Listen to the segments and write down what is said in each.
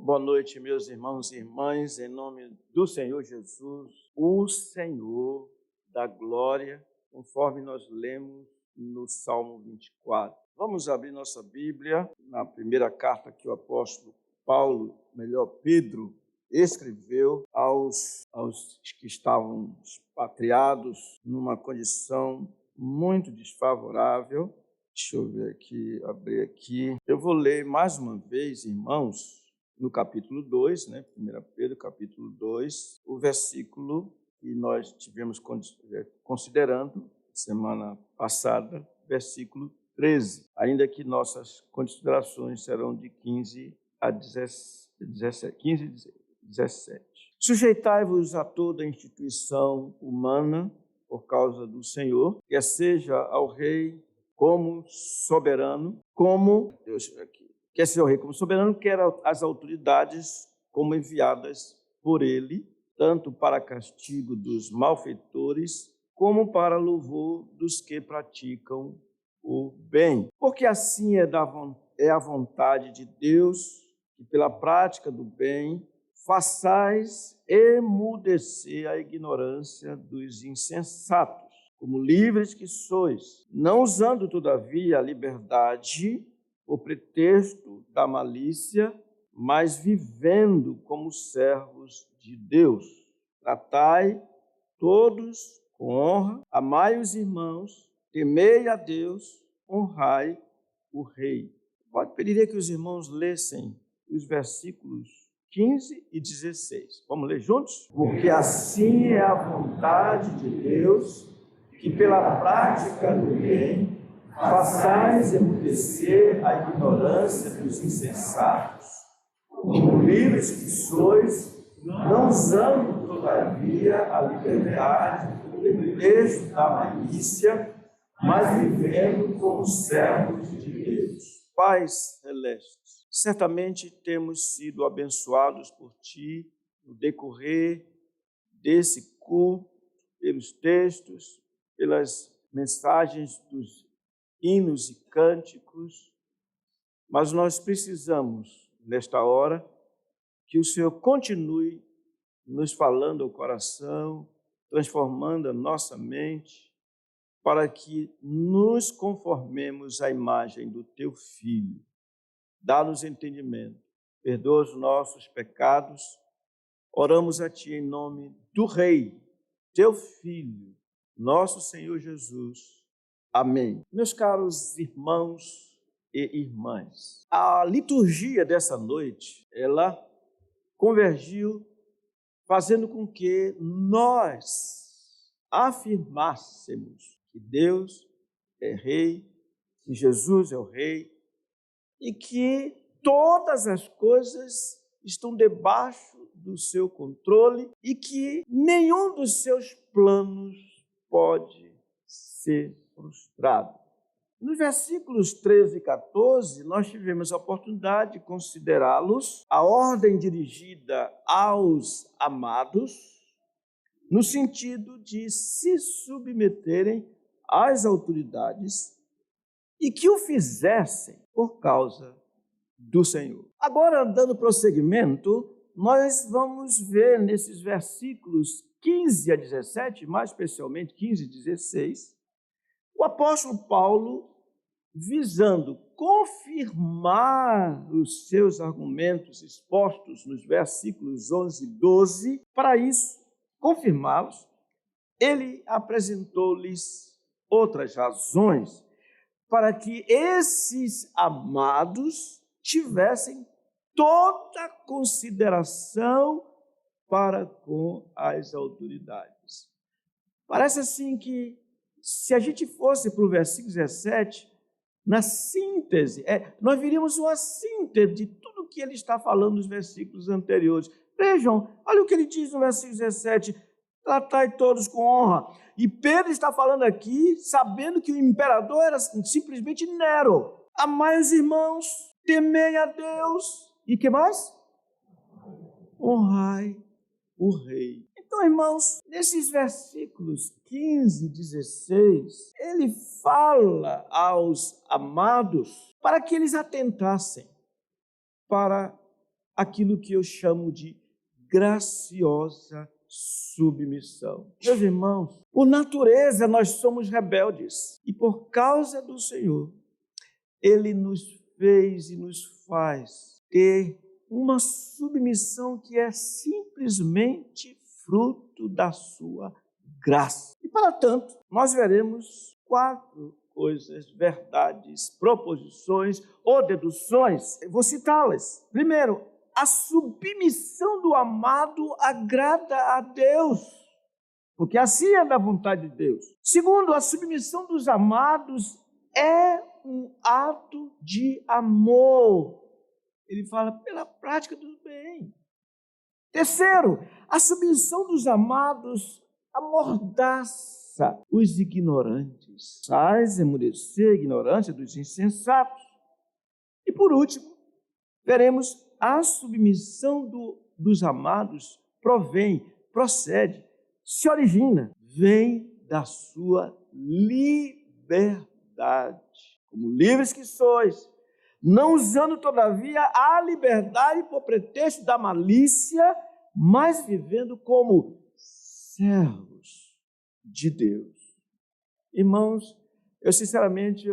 Boa noite, meus irmãos e irmãs, em nome do Senhor Jesus, o Senhor da glória, conforme nós lemos no Salmo 24. Vamos abrir nossa Bíblia na primeira carta que o apóstolo Paulo, melhor Pedro, escreveu aos que estavam expatriados numa condição muito desfavorável. Deixa eu ver aqui, abrir aqui. Eu vou ler mais uma vez, irmãos, no capítulo 2, 1 Pedro, capítulo 2, o versículo que nós tivemos considerando semana passada, versículo 13, ainda que nossas considerações serão de 15 a 17. Sujeitai-vos a toda instituição humana por causa do Senhor, quer seja ao rei como soberano, quer ser o rei como soberano, quer as autoridades como enviadas por ele, tanto para castigo dos malfeitores, como para louvor dos que praticam o bem. Porque assim é a vontade de Deus, que pela prática do bem façais emudecer a ignorância dos insensatos, como livres que sois, não usando, todavia, a liberdade por pretexto da malícia, mas vivendo como servos de Deus. Tratai todos com honra, amai os irmãos, temei a Deus, honrai o rei. Pode pedir que os irmãos lessem os versículos 15 e 16. Vamos ler juntos? Porque assim é a vontade de Deus, que pela prática do bem façais emudecer a ignorância dos insensatos, como livres que sois, não usando, todavia, a liberdade por pretexto da malícia, mas vivendo como servos de Deus. Pais celestes, certamente temos sido abençoados por Ti no decorrer desse culto, pelos textos, pelas mensagens dos hinos e cânticos, mas nós precisamos, nesta hora, que o Senhor continue nos falando ao coração, transformando a nossa mente, para que nos conformemos à imagem do Teu Filho. Dá-nos entendimento, perdoa os nossos pecados, oramos a Ti em nome do Rei, Teu Filho, nosso Senhor Jesus. Amém. Meus caros irmãos e irmãs, a liturgia dessa noite, ela convergiu fazendo com que nós afirmássemos que Deus é Rei, que Jesus é o Rei e que todas as coisas estão debaixo do seu controle e que nenhum dos seus planos pode ser frustrado. Nos versículos 13 e 14, nós tivemos a oportunidade de considerá-los a ordem dirigida aos amados, no sentido de se submeterem às autoridades e que o fizessem por causa do Senhor. Agora, dando prosseguimento, nós vamos ver nesses versículos 15 a 17, mais especialmente 15 e 16, o apóstolo Paulo, visando confirmar os seus argumentos expostos nos versículos 11 e 12, para isso, confirmá-los, ele apresentou-lhes outras razões para que esses amados tivessem toda consideração para com as autoridades. Parece assim que, se a gente fosse para o versículo 17, na síntese, nós veríamos uma síntese de tudo que ele está falando nos versículos anteriores. Vejam, olha o que ele diz no versículo 17, tratai todos com honra. E Pedro está falando aqui, sabendo que o imperador era simplesmente Nero. Amai os irmãos, temei a Deus, e que mais? Honrai o rei. Então, irmãos, nesses versículos 15 e 16, ele fala aos amados para que eles atentassem para aquilo que eu chamo de graciosa submissão. Meus irmãos, por natureza nós somos rebeldes e por causa do Senhor, Ele nos fez e nos faz ter uma submissão que é simplesmente fruto da sua graça. E para tanto, nós veremos 4 coisas, verdades, proposições ou deduções. Eu vou citá-las. Primeiro, a submissão do amado agrada a Deus, porque assim é da vontade de Deus. Segundo, a submissão dos amados é um ato de amor. Ele fala pela prática do bem. Terceiro, a submissão dos amados amordaça os ignorantes, faz emudecer a ignorância dos insensatos. E por último, veremos a submissão dos amados procede, se origina, vem da sua liberdade. Como livres que sois, não usando todavia a liberdade por pretexto da malícia, mas vivendo como servos de Deus. Irmãos, eu sinceramente,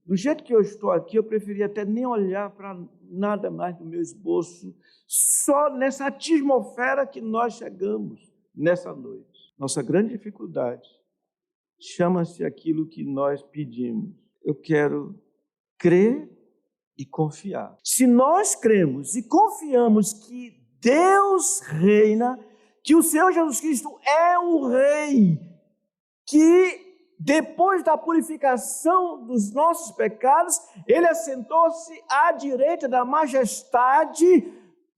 do jeito que eu estou aqui, eu preferia até nem olhar para nada mais do meu esboço, só nessa atmosfera que nós chegamos nessa noite. Nossa grande dificuldade chama-se aquilo que nós pedimos. Eu quero crer e confiar. Se nós cremos e confiamos que Deus reina, que o Senhor Jesus Cristo é o Rei, que depois da purificação dos nossos pecados, Ele assentou-se à direita da majestade,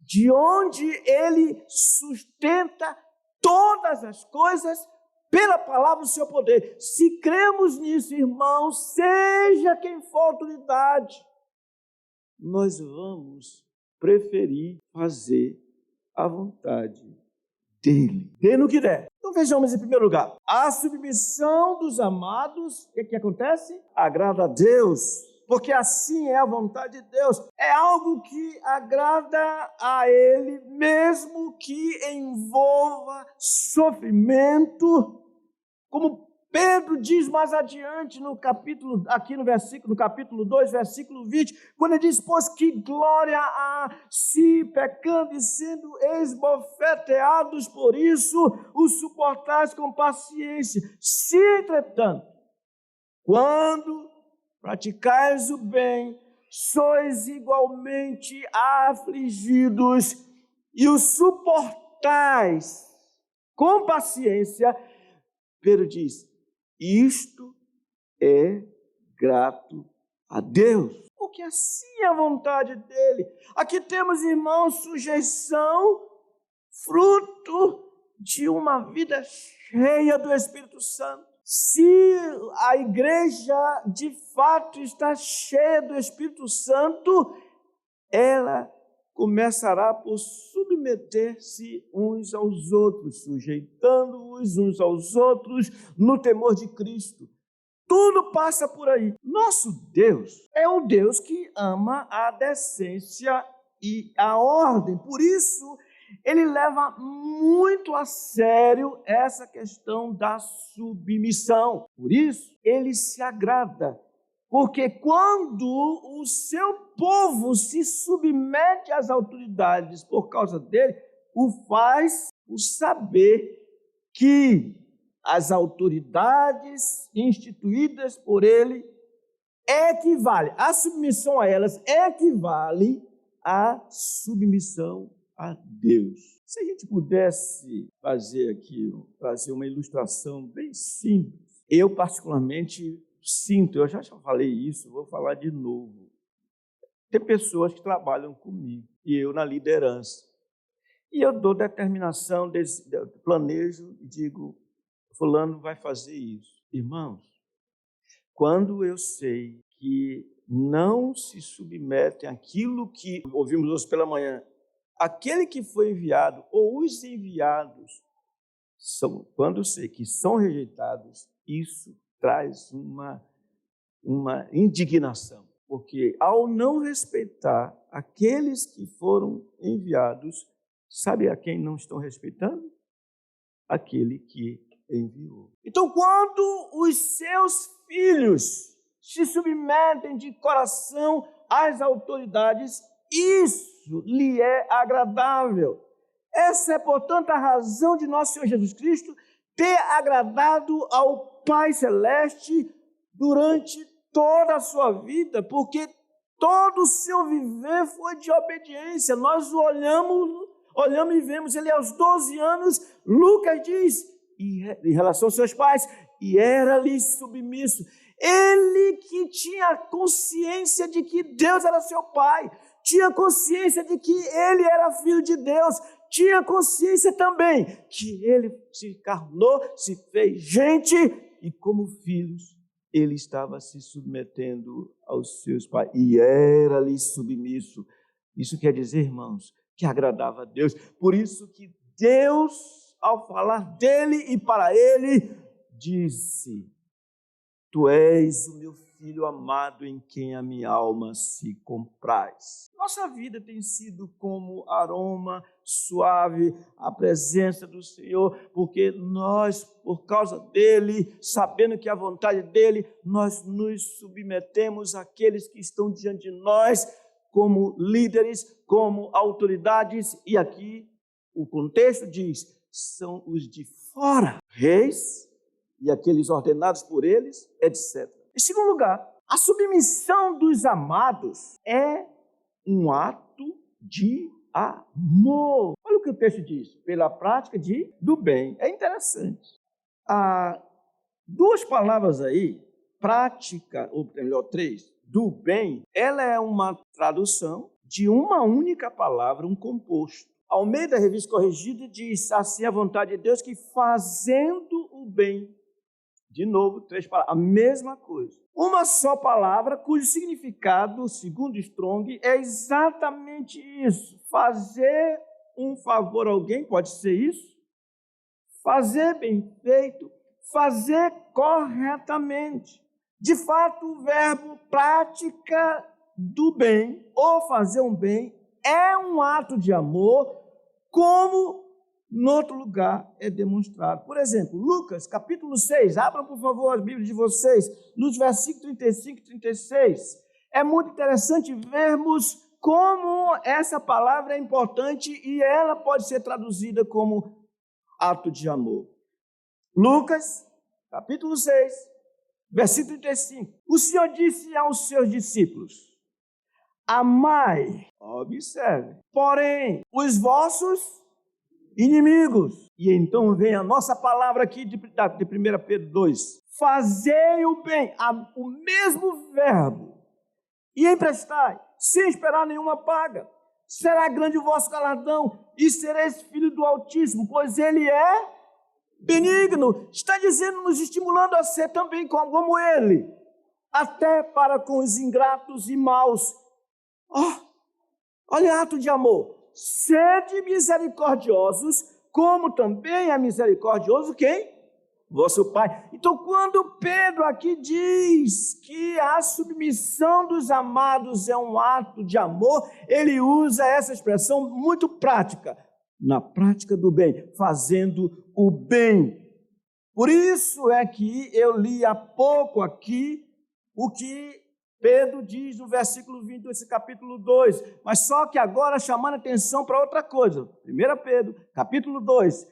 de onde Ele sustenta todas as coisas pela palavra do seu poder. Se cremos nisso, irmãos, seja quem for a autoridade, nós vamos preferir fazer a vontade dele, dê no que der. Então vejamos em primeiro lugar, a submissão dos amados, o que acontece? Agrada a Deus, porque assim é a vontade de Deus. É algo que agrada a Ele, mesmo que envolva sofrimento, como Pedro diz mais adiante no capítulo, aqui no capítulo 2, versículo 20, quando ele diz: pois que glória há se pecando e sendo esbofeteados por isso, os suportais com paciência. Se, entretanto, quando praticais o bem, sois igualmente afligidos e os suportais com paciência, Pedro diz: isto é grato a Deus, porque assim é a vontade dele. Aqui temos, irmãos, sujeição, fruto de uma vida cheia do Espírito Santo. Se a igreja de fato está cheia do Espírito Santo, ela começará por submeter-se uns aos outros, sujeitando-os uns aos outros no temor de Cristo. Tudo passa por aí. Nosso Deus é um Deus que ama a decência e a ordem. Por isso, Ele leva muito a sério essa questão da submissão. Por isso, Ele se agrada. Porque quando o seu povo se submete às autoridades por causa dele, o faz por saber que as autoridades instituídas por ele equivale, a submissão a elas equivale à submissão a Deus. Se a gente pudesse fazer uma ilustração bem simples, eu particularmente sinto, eu já falei isso, vou falar de novo. Tem pessoas que trabalham comigo e eu na liderança. E eu dou determinação, planejo e digo: fulano vai fazer isso. Irmãos, quando eu sei que não se submetem àquilo que ouvimos hoje pela manhã, aquele que foi enviado ou os enviados, quando eu sei que são rejeitados, isso traz uma indignação, porque ao não respeitar aqueles que foram enviados, sabe a quem não estão respeitando? Aquele que enviou. Então, quando os seus filhos se submetem de coração às autoridades, isso lhe é agradável. Essa é, portanto, a razão de nosso Senhor Jesus Cristo ter agradado ao Pai Celeste durante toda a sua vida, porque todo o seu viver foi de obediência. Nós o olhamos e vemos ele aos 12 anos, Lucas diz, em relação aos seus pais, e era-lhe submisso. Ele que tinha consciência de que Deus era seu pai, tinha consciência de que ele era filho de Deus, tinha consciência também que ele se encarnou, se fez gente, e como filhos, ele estava se submetendo aos seus pais, e era-lhe submisso. Isso quer dizer, irmãos, que agradava a Deus. Por isso que Deus, ao falar dele e para ele, disse: Tu és o meu filho amado em quem a minha alma se compraz. Nossa vida tem sido como aroma suave à presença do Senhor, porque nós, por causa dele, sabendo que é a vontade dele, nós nos submetemos àqueles que estão diante de nós, como líderes, como autoridades, e aqui o contexto diz, são os de fora, reis, e aqueles ordenados por eles, etc. Em segundo lugar, a submissão dos amados é um ato de amor. Olha o que o texto diz, pela prática do bem. É interessante. Há duas palavras aí, prática, ou melhor, três, do bem, ela é uma tradução de uma única palavra, um composto. Almeida, Revista Corrigida, diz assim a vontade de Deus, que fazendo o bem. De novo, três palavras, a mesma coisa. Uma só palavra, cujo significado, segundo Strong, é exatamente isso. Fazer um favor a alguém, pode ser isso. Fazer bem feito, fazer corretamente. De fato, o verbo prática do bem, ou fazer um bem, é um ato de amor, como no outro lugar é demonstrado. Por exemplo, Lucas, capítulo 6, abram por favor as Bíblias de vocês, nos versículos 35 e 36. É muito interessante vermos como essa palavra é importante e ela pode ser traduzida como ato de amor. Lucas, capítulo 6, versículo 35. O Senhor disse aos seus discípulos: amai, observe, porém, os vossos inimigos. E então vem a nossa palavra aqui de 1 Pedro 2. Fazei o bem, o mesmo verbo, e emprestai, sem esperar nenhuma paga. Será grande o vosso galardão, e sereis filho do Altíssimo, pois ele é benigno. Está dizendo, nos estimulando a ser também como ele, até para com os ingratos e maus. Olha ato de amor. Sede misericordiosos, como também é misericordioso quem? Vosso Pai. Então, quando Pedro aqui diz que a submissão dos amados é um ato de amor, ele usa essa expressão muito prática, na prática do bem, fazendo o bem. Por isso é que eu li há pouco aqui o que Pedro diz no versículo 20 desse capítulo 2, mas só que agora chamando atenção para outra coisa. 1 Pedro, capítulo 2,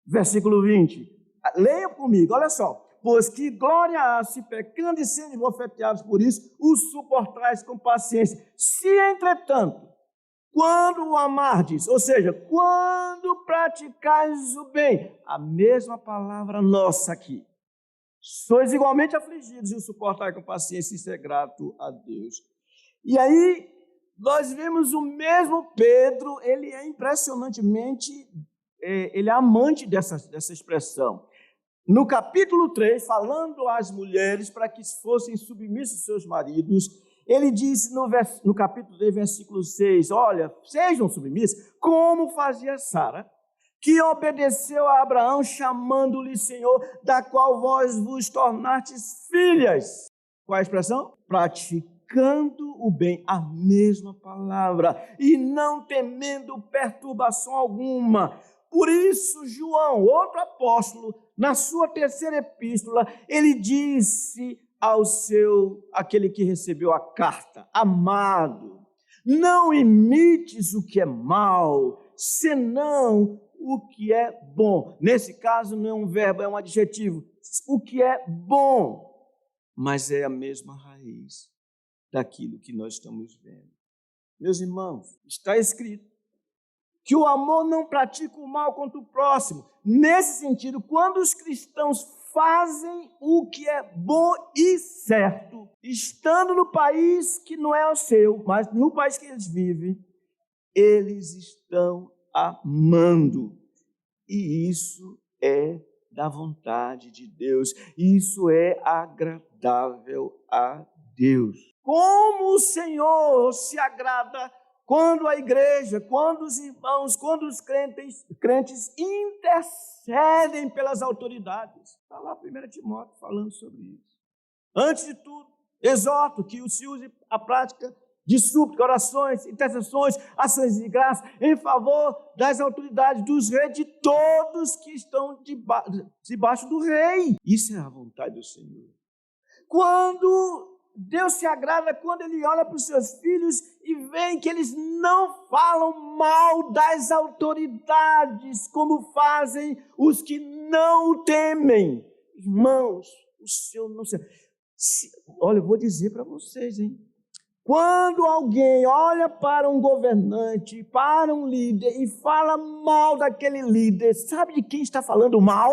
versículo 20. Leia comigo, olha só. Pois que glória há, se pecando e sendo esbofeteados por isso, o suportais com paciência. Se, entretanto, quando o amardes, ou seja, quando praticais o bem, a mesma palavra nossa aqui, sois igualmente afligidos e o suportai com paciência, isso é grato a Deus. E aí, nós vemos o mesmo Pedro, ele é impressionantemente, ele é amante dessa expressão. No capítulo 3, falando às mulheres para que fossem submissas aos seus maridos, ele disse no capítulo 3, versículo 6, olha, sejam submissas, como fazia Sara, que obedeceu a Abraão, chamando-lhe Senhor, da qual vós vos tornastes filhas. Qual é a expressão? praticando o bem, a mesma palavra, e não temendo perturbação alguma. Por isso, João, outro apóstolo, na sua terceira epístola, ele disse aquele que recebeu a carta: amado, não imites o que é mal, senão o que é bom. Nesse caso não é um verbo, é um adjetivo. O que é bom, mas é a mesma raiz daquilo que nós estamos vendo. Meus irmãos, está escrito que o amor não pratica o mal contra o próximo. Nesse sentido, quando os cristãos fazem o que é bom e certo, estando no país que não é o seu, mas no país que eles vivem, eles estão amando. E isso é da vontade de Deus. Isso é agradável a Deus. Como o Senhor se agrada quando a igreja, quando os irmãos, quando os crentes intercedem pelas autoridades. Está lá 1 Timóteo falando sobre isso. Antes de tudo, exorto que se use a prática de súplica, orações, intercessões, ações de graça em favor das autoridades, dos reis, de todos que estão debaixo do rei. Isso é a vontade do Senhor. Quando Deus se agrada, quando Ele olha para os seus filhos e vê que eles não falam mal das autoridades, como fazem os que não o temem. Irmãos, o Senhor não se... Olha, eu vou dizer para vocês, hein? Quando alguém olha para um governante, para um líder e fala mal daquele líder, sabe de quem está falando mal?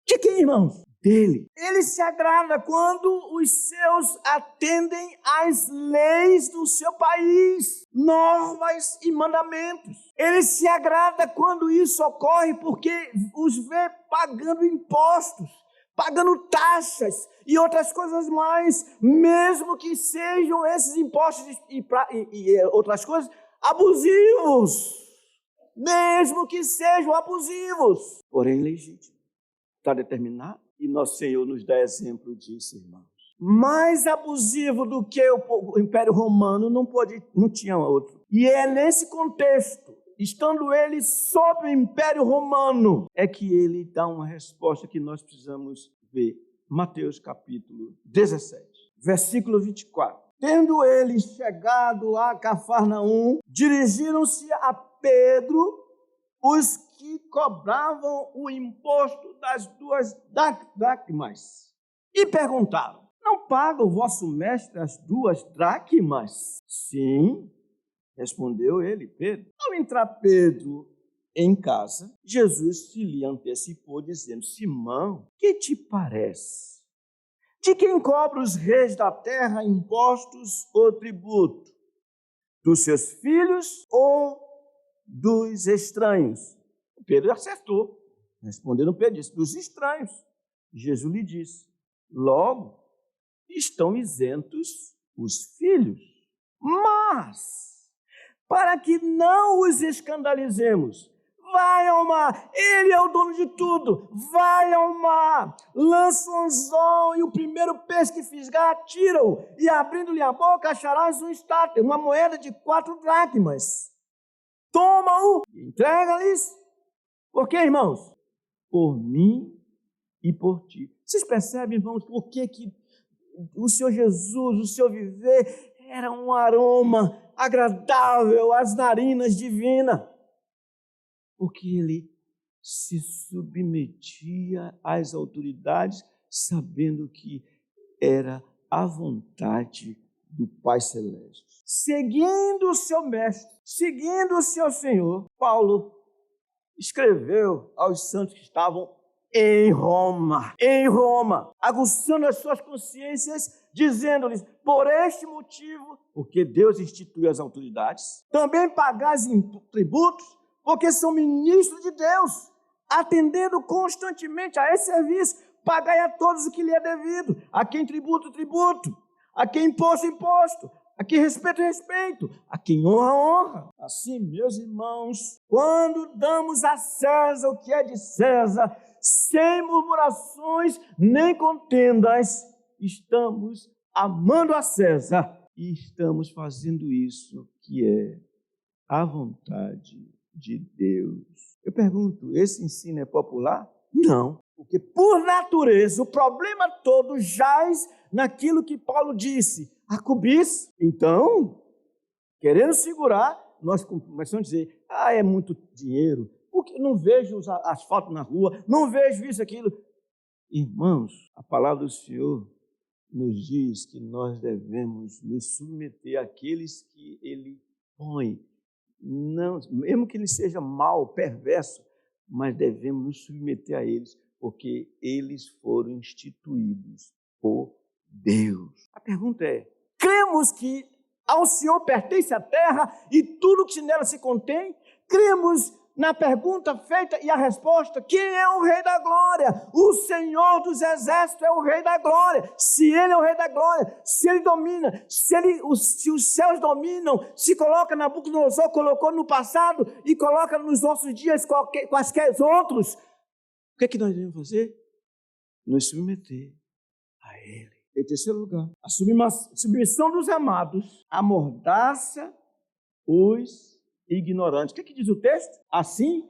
De quem, irmãos? Dele. Ele se agrada quando os seus atendem às leis do seu país, normas e mandamentos. Ele se agrada quando isso ocorre porque os vê pagando impostos, pagando taxas e outras coisas mais, mesmo que sejam esses impostos e outras coisas abusivos, mesmo que sejam abusivos, porém legítimos. Está determinado? E nosso Senhor nos dá exemplo disso, irmãos. Mais abusivo do que o Império Romano não tinha outro. E é nesse contexto, estando ele sob o Império Romano, é que ele dá uma resposta que nós precisamos ver. Mateus capítulo 17, versículo 24. Tendo eles chegado a Cafarnaum, dirigiram-se a Pedro os que cobravam o imposto das 2 dracmas e perguntaram: não paga o vosso mestre as 2 dracmas? Sim, respondeu ele, Pedro. Ao entrar Pedro em casa, Jesus se lhe antecipou, dizendo: Simão, que te parece? De quem cobram os reis da terra impostos ou tributo? Dos seus filhos ou dos estranhos? Pedro acertou. Respondendo Pedro, disse: dos estranhos. Jesus lhe disse: logo, estão isentos os filhos. Mas, para que não os escandalizemos, vai ao mar, ele é o dono de tudo, vai ao mar, lança um anzol e o primeiro peixe que fisgar, tira-o, e abrindo-lhe a boca acharás um estáter, uma moeda de 4 dracmas. Toma-o e entrega-lhes. Por quê, irmãos? Por mim e por ti. Vocês percebem, irmãos, por que o Senhor Jesus, o seu viver, era um aroma agradável às narinas divinas? Porque ele se submetia às autoridades, sabendo que era a vontade do Pai Celeste. Seguindo o seu mestre, seguindo o seu Senhor, Paulo escreveu aos santos que estavam em Roma, aguçando as suas consciências, dizendo-lhes: por este motivo, porque Deus instituiu as autoridades, também pagais tributos, porque são ministros de Deus, atendendo constantemente a esse serviço, pagai a todos o que lhe é devido, a quem tributo, tributo, a quem imposto, a quem respeito, a quem honra. Assim, meus irmãos, quando damos a César o que é de César, sem murmurações nem contendas, estamos amando a César, e estamos fazendo isso que é a vontade de Deus. Eu pergunto, esse ensino é popular? Não, porque por natureza o problema todo jaz naquilo que Paulo disse, a cobiça. Então, querendo segurar, nós começamos a dizer, é muito dinheiro, porque não vejo os asfalto na rua, não vejo isso, aquilo. Irmãos, a palavra do Senhor nos diz que nós devemos nos submeter àqueles que Ele põe, não, mesmo que ele seja mau, perverso, mas devemos nos submeter a eles, porque eles foram instituídos por Deus. A pergunta é, cremos que ao Senhor pertence a terra e tudo que nela se contém? Cremos na pergunta feita e a resposta, quem é o Rei da Glória? O Senhor dos Exércitos é o Rei da Glória. Se Ele é o Rei da Glória, se Ele domina, se os céus dominam, se coloca Nabucodonosor, colocou no passado e coloca nos nossos dias quaisquer outros, o que nós devemos fazer? Nos submeter a Ele. Em terceiro lugar, a submissão dos amados amordaça os ignorantes. O que diz o texto? Assim,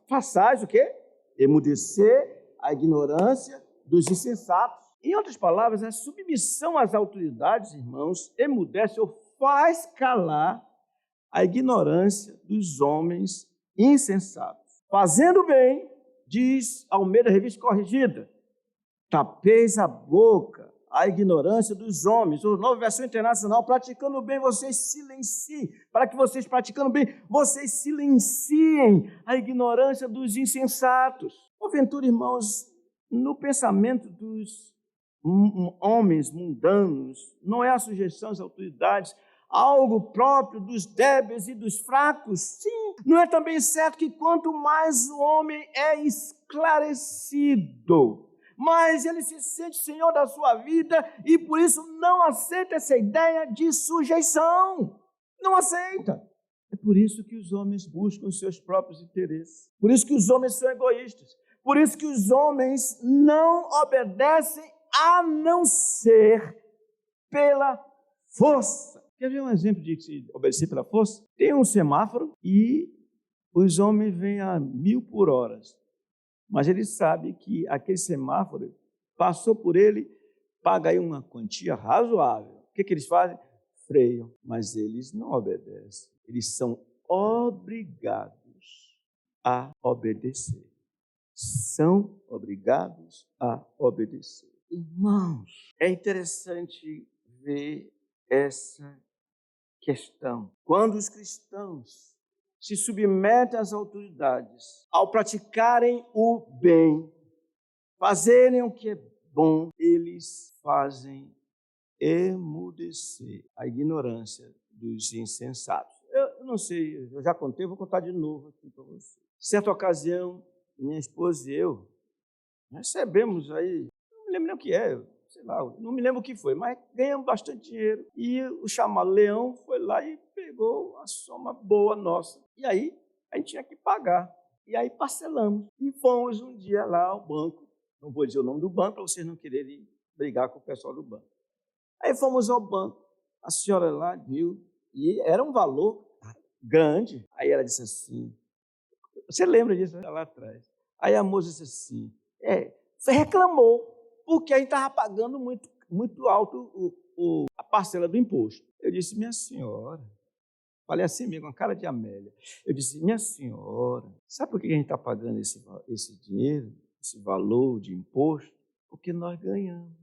façais o quê? Emudecer a ignorância dos insensatos. Em outras palavras, a submissão às autoridades, irmãos, emudece ou faz calar a ignorância dos homens insensatos. Fazendo bem, diz Almeida, revista corrigida, tapeis a boca a ignorância dos homens. A Nova Versão Internacional, praticando bem, vocês silenciem. Para que vocês, praticando bem, vocês silenciem a ignorância dos insensatos. Porventura, irmãos, no pensamento dos homens mundanos, não é a sujeição às autoridades algo próprio dos débeis e dos fracos? Sim. Não é também certo que quanto mais o homem é esclarecido, mas ele se sente senhor da sua vida e por isso não aceita essa ideia de sujeição. Não aceita. É por isso que os homens buscam os seus próprios interesses. Por isso que os homens são egoístas. Por isso que os homens não obedecem a não ser pela força. Quer ver um exemplo de se obedecer pela força? Tem um semáforo e os homens vêm a 1000 por hora. Mas ele sabe que aquele semáforo passou por ele, paga aí uma quantia razoável. O que eles fazem? Freiam, mas eles não obedecem. Eles são obrigados a obedecer. São obrigados a obedecer. Irmãos, é interessante ver essa questão. Quando os cristãos se submetem às autoridades, ao praticarem o bem, fazerem o que é bom, eles fazem emudecer a ignorância dos insensatos. Eu não sei, eu já contei, vou contar de novo aqui para você. Certa ocasião, minha esposa e eu recebemos aí, não me lembro nem o que é, sei lá, não me lembro o que foi, mas ganhamos bastante dinheiro. E o chamado Leão foi lá e pegou a soma boa nossa. E aí, a gente tinha que pagar. E aí, parcelamos. E fomos um dia lá ao banco. Não vou dizer o nome do banco, para vocês não quererem brigar com o pessoal do banco. Aí fomos ao banco. A senhora lá viu, e era um valor grande. Aí ela disse assim, você lembra disso lá atrás? Aí a moça disse assim, reclamou, porque a gente estava pagando muito alto a parcela do imposto. Eu disse, minha senhora, falei assim mesmo, com a cara de Amélia. Eu disse, minha senhora, sabe por que a gente está pagando esse dinheiro, esse valor de imposto? Porque nós ganhamos.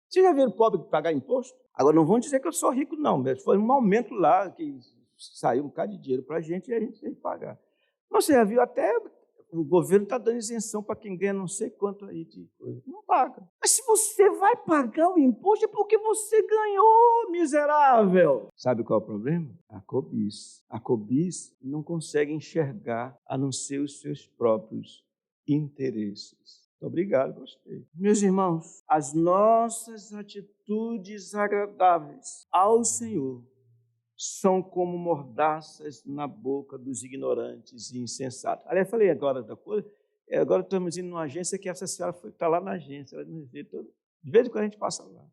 Vocês já viram pobre pagar imposto? Agora, não vão dizer que eu sou rico, não, mas foi um aumento lá, que saiu um bocado de dinheiro para a gente e a gente tem que pagar. Mas você já viu, até o governo está dando isenção para quem ganha não sei quanto aí de coisa. Não paga. Mas se você vai pagar o imposto é porque você ganhou, miserável. Sabe qual é o problema? A cobiça. A cobiça não consegue enxergar a não ser os seus próprios interesses. Obrigado, gostei. Meus irmãos, as nossas atitudes agradáveis ao Senhor são como mordaças na boca dos ignorantes e insensatos. Aliás, falei agora da coisa, agora estamos indo numa agência que essa senhora está lá na agência, ela nos vê todo, de vez em quando a gente passa lá.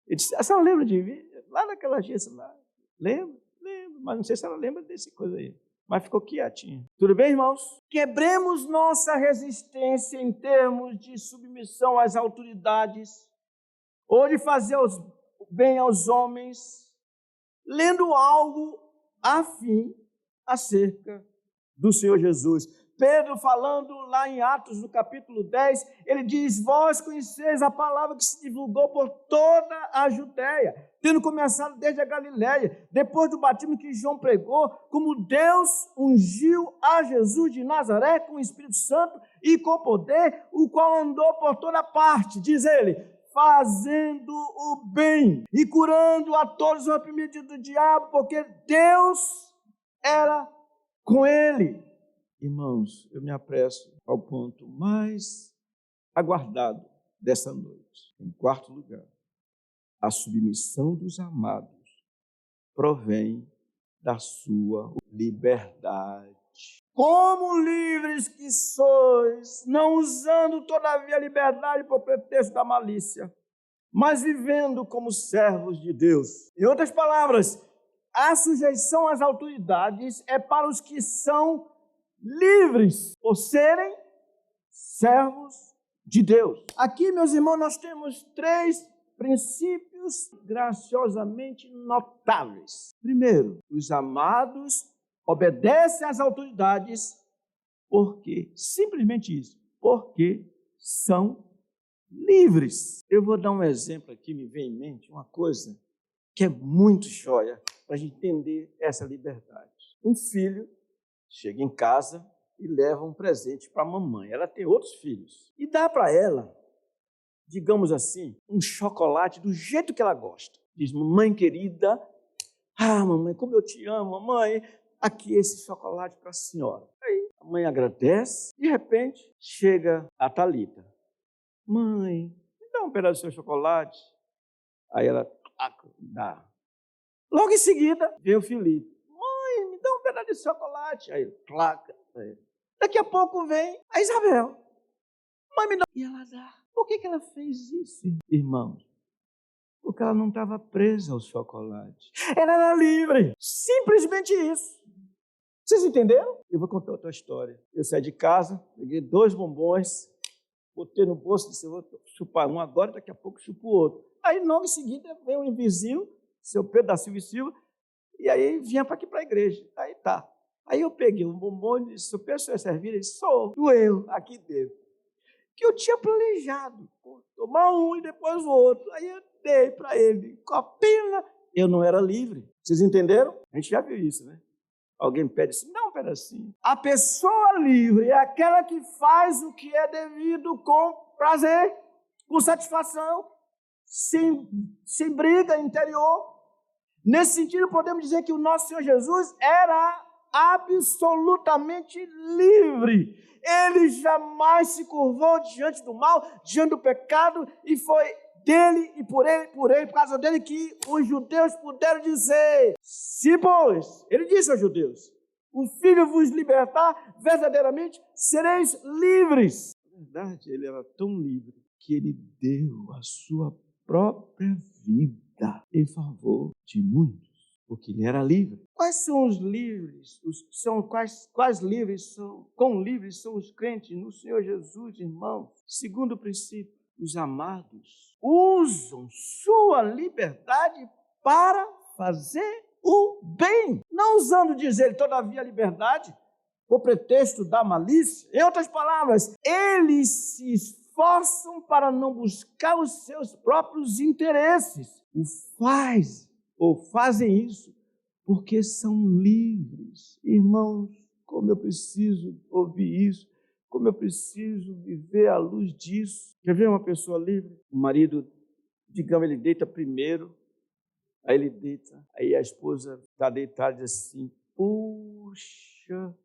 Ele disse, a senhora lembra de mim? Lá naquela agência lá. Lembro, mas não sei se ela lembra desse coisa aí. Mas ficou quietinha. Tudo bem, irmãos? Quebremos nossa resistência em termos de submissão às autoridades ou de fazer bem aos homens, lendo algo afim acerca do Senhor Jesus. Pedro, falando lá em Atos, no capítulo 10, ele diz, vós conheceis a palavra que se divulgou por toda a Judéia, tendo começado desde a Galiléia, depois do batismo que João pregou, como Deus ungiu a Jesus de Nazaré com o Espírito Santo e com poder, o qual andou por toda parte, diz ele, fazendo o bem e curando a todos os oprimidos do diabo, porque Deus era com ele. Irmãos, eu me apresso ao ponto mais aguardado dessa noite. Em quarto lugar, a submissão dos amados provém da sua liberdade. Como livres que sois, não usando todavia a liberdade por pretexto da malícia, mas vivendo como servos de Deus. Em outras palavras, a sujeição às autoridades é para os que são livres por serem servos de Deus. Aqui, meus irmãos, nós temos 3 princípios graciosamente notáveis. Primeiro, os amados obedecem às autoridades porque, simplesmente isso, porque são livres. Eu vou dar um exemplo aqui, me vem em mente uma coisa que é muito joia para a gente entender essa liberdade. Um filho chega em casa e leva um presente para a mamãe. Ela tem outros filhos. E dá para ela, digamos assim, um chocolate do jeito que ela gosta. Diz, mamãe querida, mamãe, como eu te amo, mamãe, aqui esse chocolate para a senhora. Aí a mãe agradece, de repente chega a Thalita. Mãe, me dá um pedaço do seu chocolate. Aí ela dá. Logo em seguida, vem o Felipe. Mãe, me dá um pedaço de chocolate. Aí ele placa. Daqui a pouco vem a Isabel. Mãe, me dá. E ela dá. Por que ela fez isso, irmãos? Porque ela não estava presa ao chocolate. Ela era livre. Simplesmente isso. Vocês entenderam? Eu vou contar outra história. Eu saí de casa, peguei 2 bombons, botei no bolso e disse, eu vou chupar um agora, daqui a pouco chupo o outro. Aí, logo em seguida, veio um invisível, seu Pedro da Silva e Silva, e aí vinha para aqui para a igreja. Aí tá. Aí eu peguei um bombom e disse, o pessoal ia servir? Ele disse, sou eu, aqui dentro. Que eu tinha planejado, tomar um e depois o outro. Aí eu dei para ele, com a pena, eu não era livre. Vocês entenderam? A gente já viu isso, né? Alguém pede assim, dá um pedacinho. A pessoa livre é aquela que faz o que é devido com prazer, com satisfação, sem briga interior. Nesse sentido, podemos dizer que o nosso Senhor Jesus era absolutamente livre. Ele jamais se curvou diante do mal, diante do pecado, e foi dele e por causa dele que os judeus puderam dizer, se pois, ele disse aos judeus, o Filho vos libertar, verdadeiramente sereis livres. Na verdade, ele era tão livre que ele deu a sua própria vida em favor de muitos, porque ele era livre. Quais são os livres? Quais livres são? Quão livres são os crentes no Senhor Jesus, irmãos? Segundo princípio, os amados usam sua liberdade para fazer o bem, não usando, diz ele, todavia a liberdade por pretexto da malícia. Em outras palavras, eles se esforçam para não buscar os seus próprios interesses. Fazem isso porque são livres. Irmãos, como eu preciso ouvir isso, como eu preciso viver à luz disso. Quer ver uma pessoa livre? O marido, digamos, ele deita primeiro, aí ele deita, aí a esposa está deitada e diz assim, puxa,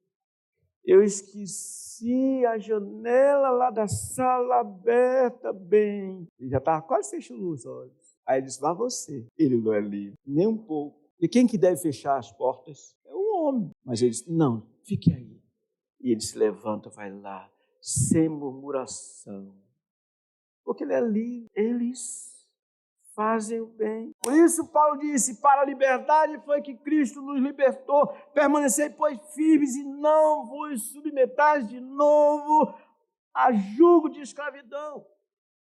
eu esqueci a janela lá da sala aberta bem. Ele já estava quase fechando os olhos. Aí ele disse, vá você. Ele não é livre, nem um pouco. E quem que deve fechar as portas? É o homem. Mas ele disse, não, fique aí. E ele se levanta, vai lá, sem murmuração. Porque ele é livre. Eles fazem o bem. Por isso Paulo disse, para a liberdade foi que Cristo nos libertou, permanecei, pois, firmes e não vos submetais de novo a jugo de escravidão.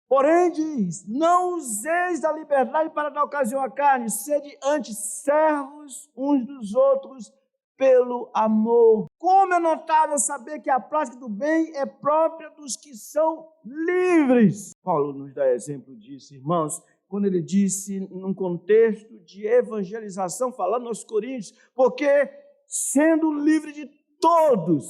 Porém, diz, não useis da liberdade para dar ocasião à carne, sede antes servos uns dos outros pelo amor. Como é notável saber que a prática do bem é própria dos que são livres. Paulo nos dá exemplo disso, irmãos, quando ele disse, num contexto de evangelização, falando aos coríntios, porque sendo livre de todos,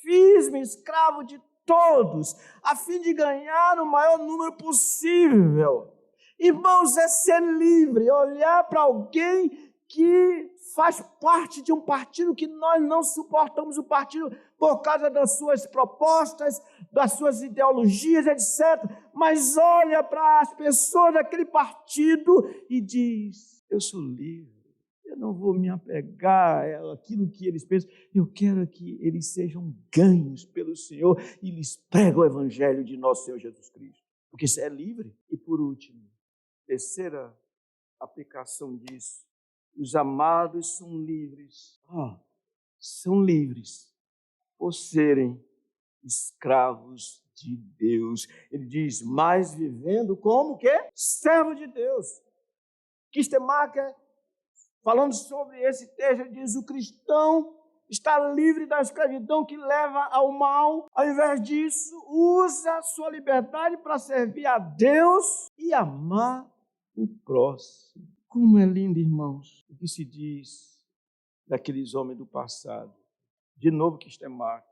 fiz-me escravo de todos, a fim de ganhar o maior número possível. Irmãos, é ser livre, olhar para alguém que faz parte de um partido que nós não suportamos o partido por causa das suas propostas, das suas ideologias, etc. Mas olha para as pessoas daquele partido e diz, eu sou livre. Eu não vou me apegar àquilo que eles pensam. Eu quero que eles sejam ganhos pelo Senhor e lhes prego o evangelho de nosso Senhor Jesus Cristo. Porque isso é livre. E por último, terceira aplicação disso. Os amados são livres. São livres por serem escravos de Deus. Ele diz, mas vivendo como que? Servo de Deus. Kistemaker, falando sobre esse texto, ele diz, o cristão está livre da escravidão que leva ao mal. Ao invés disso, usa a sua liberdade para servir a Deus e amar o próximo. Como é lindo, irmãos, o que se diz daqueles homens do passado. De novo, Kistemaker.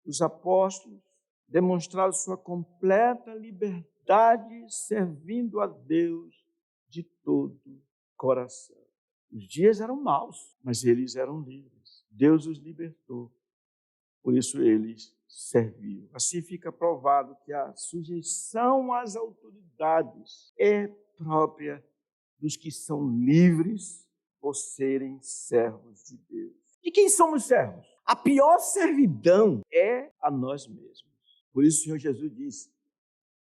Os apóstolos demonstraram sua completa liberdade servindo a Deus de todo coração. Os dias eram maus, mas eles eram livres. Deus os libertou. Por isso eles serviam. Assim fica provado que a sujeição às autoridades é própria dos que são livres por serem servos de Deus. De quem somos servos? A pior servidão é a nós mesmos. Por isso o Senhor Jesus disse,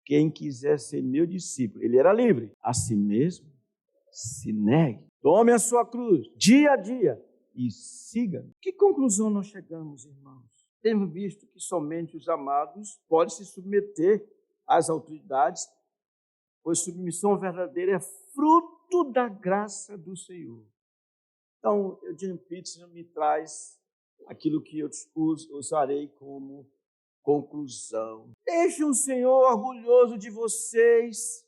quem quiser ser meu discípulo, ele era livre, a si mesmo se negue, tome a sua cruz, dia a dia, e siga-me. Que conclusão nós chegamos, irmãos? Temos visto que somente os amados podem se submeter às autoridades, pois submissão verdadeira é fruto da graça do Senhor. Então, o Jim Peterson me traz aquilo que eu usarei como conclusão. Deixe o Senhor orgulhoso de vocês,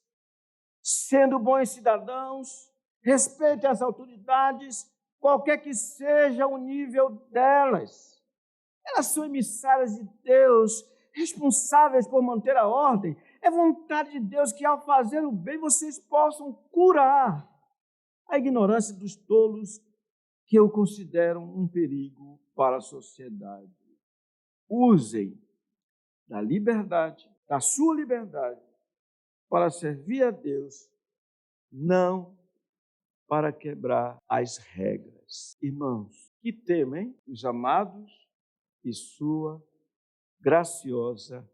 sendo bons cidadãos, respeitem as autoridades, qualquer que seja o nível delas. Elas são emissárias de Deus, responsáveis por manter a ordem. É vontade de Deus que, ao fazer o bem, vocês possam curar a ignorância dos tolos, que eu considero um perigo para a sociedade. Usem da liberdade, da sua liberdade, para servir a Deus, não para quebrar as regras. Irmãos, que tema, hein? Os amados e sua graciosa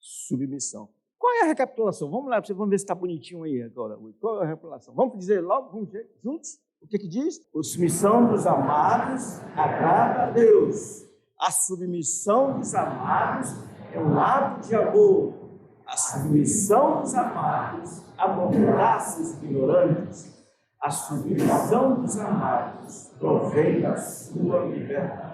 submissão. Qual é a recapitulação? Vamos lá, vamos ver se está bonitinho aí agora. Qual é a recapitulação? Vamos dizer logo, vamos dizer juntos? O que diz? A submissão dos amados agrada a Deus. A submissão dos amados é um ato de amor. A submissão dos amados amordaça os ignorantes. A submissão dos amados provém da sua liberdade.